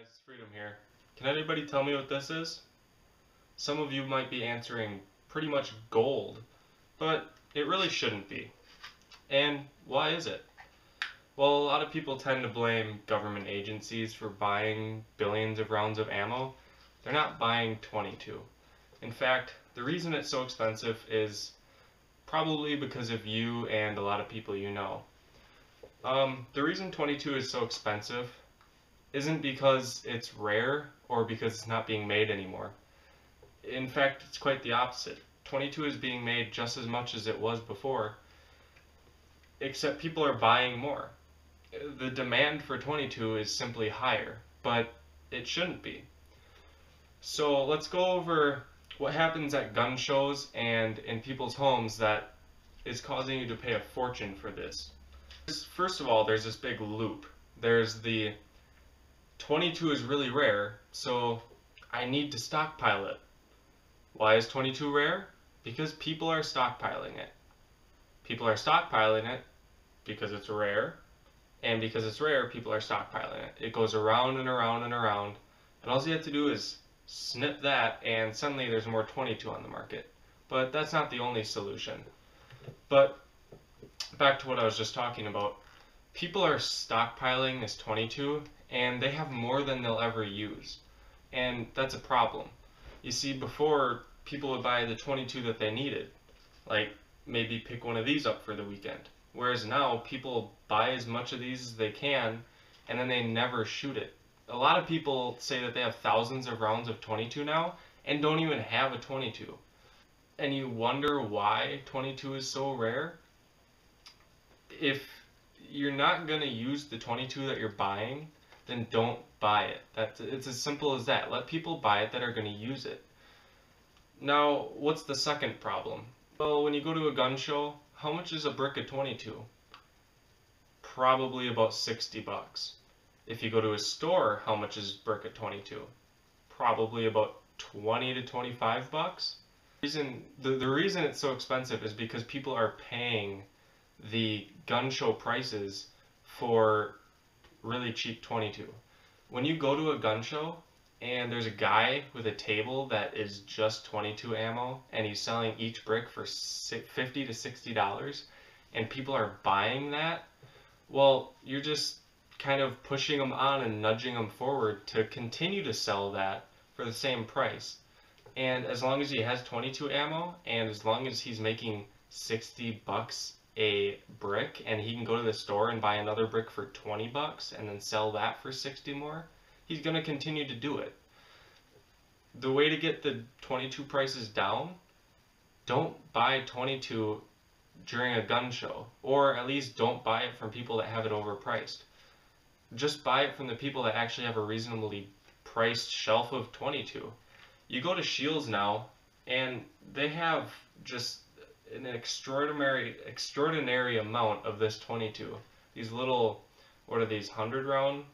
It's Freedom here. Can anybody tell me what this is? Some of you might be answering pretty much gold, but it really shouldn't be. And why is it? Well, a lot of people tend to blame government agencies for buying billions of rounds of ammo. They're not buying 22. In fact, the reason it's so expensive is probably because of you and a lot of people you know. The reason 22 is so expensive isn't because it's rare or because it's not being made anymore. In fact, it's quite the opposite. 22 is being made just as much as it was before, except people are buying more. The demand for 22 is simply higher, but it shouldn't be. So let's go over what happens at gun shows and in people's homes that is causing you to pay a fortune for this. First of all, there's this big loop. There's the 22 is really rare, so I need to stockpile it. Why is 22 rare? Because people are stockpiling it. People are stockpiling it because it's rare, and because it's rare, people are stockpiling it. It goes around and around and around, and all you have to do is snip that, and suddenly there's more 22 on the market. But that's not the only solution. But back to what I was just talking about. People are stockpiling this 22, and they have more than they'll ever use. And that's a problem. You see, before, people would buy the 22 that they needed. Like, maybe pick one of these up for the weekend. Whereas now, people buy as much of these as they can, and then they never shoot it. A lot of people say that they have thousands of rounds of 22 now, and don't even have a 22. And you wonder why 22 is so rare? If you're not going to use the 22 that you're buying, then don't buy it. It's as simple as that. Let people buy it that are going to use it. Now, what's the second problem? Well, when you go to a gun show, how much is a brick of 22? Probably about 60 bucks. If you go to a store, how much is a brick of 22? Probably about 20 to 25 bucks. The reason it's so expensive is because people are paying the gun show prices for really cheap 22. When you go to a gun show and there's a guy with a table that is just 22 ammo and he's selling each brick for $50 to $60 and people are buying that, well, you're just kind of pushing them on and nudging them forward to continue to sell that for the same price. And as long as he has 22 ammo and as long as he's making 60 bucks a brick and he can go to the store and buy another brick for 20 bucks and then sell that for 60 more, he's going to continue to do it. The way to get the 22 prices down, don't buy 22 during a gun show, or at least don't buy it from people that have it overpriced. Just buy it from the people that actually have a reasonably priced shelf of 22. You go to Shields now and they have just an extraordinary amount of this 22. These little, what are these, 100 round?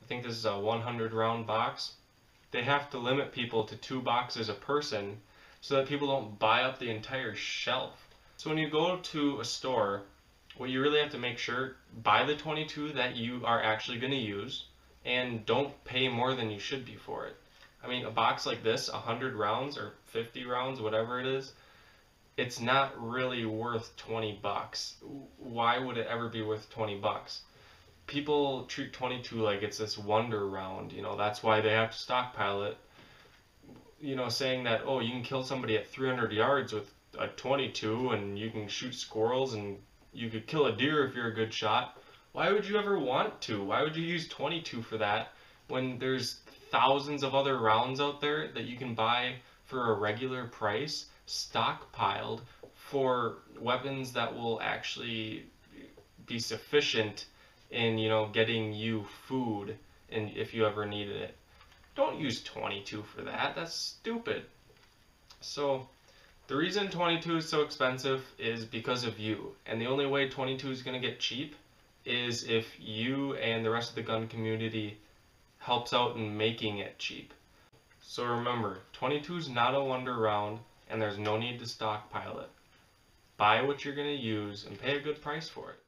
I think this is a 100 round box. They have to limit people to 2 boxes a person so that people don't buy up the entire shelf. So when you go to a store, what you really have to make sure, buy the 22 that you are actually going to use and don't pay more than you should be for it. I mean, a box like this, 100 rounds or 50 rounds, whatever it is, it's not really worth 20 bucks. Why would it ever be worth 20 bucks? People treat 22 like it's this wonder round, that's why they have to stockpile it. Saying that, oh, you can kill somebody at 300 yards with a 22 and you can shoot squirrels and you could kill a deer if you're a good shot. Why would you ever want to? Why would you use 22 for that when there's thousands of other rounds out there that you can buy for a regular price, stockpiled for weapons that will actually be sufficient in, getting you food and if you ever needed it. Don't use 22 for that. That's stupid. So the reason 22 is so expensive is because of you. And the only way 22 is going to get cheap is if you and the rest of the gun community helps out in making it cheap. So remember, 22 is not a wonder round, and there's no need to stockpile it. Buy what you're going to use and pay a good price for it.